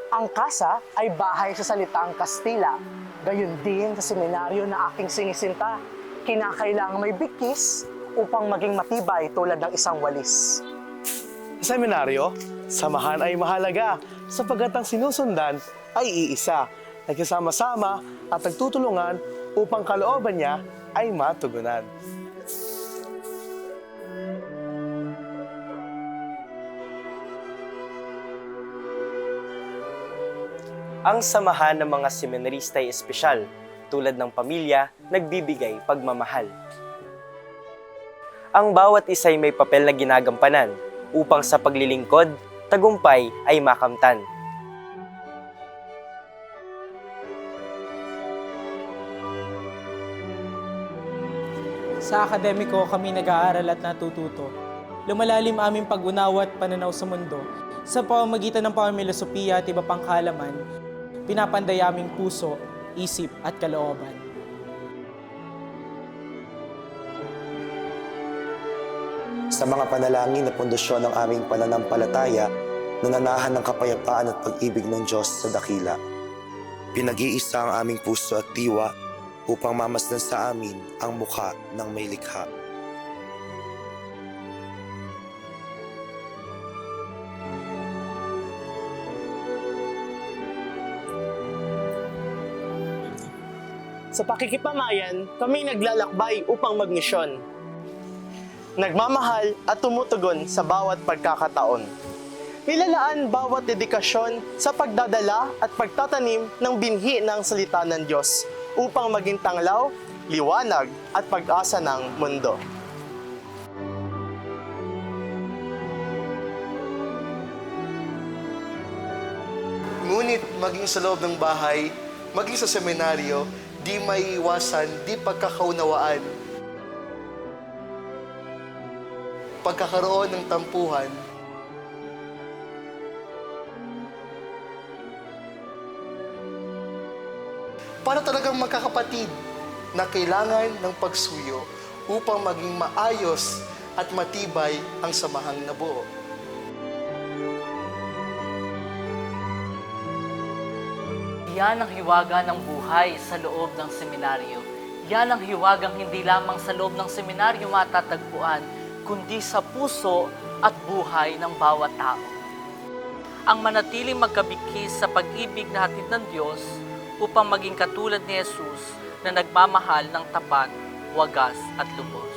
Ang kasa ay bahay sa salitang Kastila. Gayon din sa seminaryo na aking sinisinta, kinakailangang may bikis upang maging matibay tulad ng isang walis. Sa seminaryo, samahan ay mahalaga sapagkat ang sinusundan ay iisa, nagsasama-sama at nagtutulungan upang kalooban niya ay matugunan. Ang samahan ng mga seminarista ay espesyal, tulad ng pamilya, nagbibigay pagmamahal. Ang bawat isa ay may papel na ginagampanan upang sa paglilingkod, tagumpay ay makamtan. Sa akademiko kami nag-aaral at natututo. Lumalalim aming pag-unawa at pananaw sa mundo. Sa pamamagitan ng pamimilosopiya at iba pang kaalaman, pinapanday aming puso, isip at kalooban. Sa mga panalangin na pundasyon ng aming pananampalataya, nananahan ng kapayapaan at pag-ibig ng Diyos sa dakila. Pinag-iisa ang aming puso at diwa upang mamasdan sa amin ang mukha ng may likha. Sa pakikipamayan, kami naglalakbay upang magmisyon. Nagmamahal at tumutugon sa bawat pagkakataon. Nilalaan bawat dedikasyon sa pagdadala at pagtatanim ng binhi ng salita ng Diyos upang maging tanglaw, liwanag at pag-asa ng mundo. Ngunit maging sa loob ng bahay, maging sa seminaryo, di maiiwasan, di pagkakaunawaan. Pagkakaroon ng tampuhan. Para talagang magkakapatid na kailangan ng pagsuyo upang maging maayos at matibay ang samahang nabuo. Yan ang hiwaga ng buhay sa loob ng seminaryo. Yan ang hiwagang hindi lamang sa loob ng seminaryo matatagpuan, kundi sa puso at buhay ng bawat tao. Ang manatiling magkabikis sa pag-ibig na hatid ng Diyos upang maging katulad ni Jesus na nagmamahal ng tapat, wagas at lubos.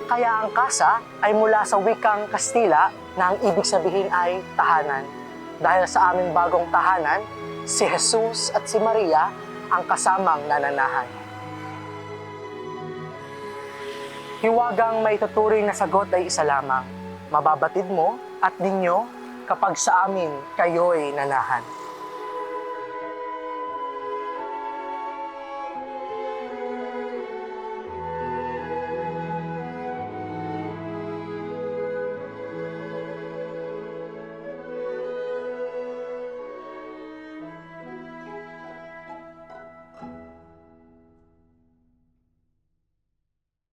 Kaya ang kasa ay mula sa wikang Kastila na ang ibig sabihin ay tahanan. Dahil sa aming bagong tahanan, si Jesus at si Maria ang kasamang nananahan. Hiwagang may tuturing na sagot ay isa lamang. Mababatid mo at ninyo kapag sa amin kayo'y nanahan.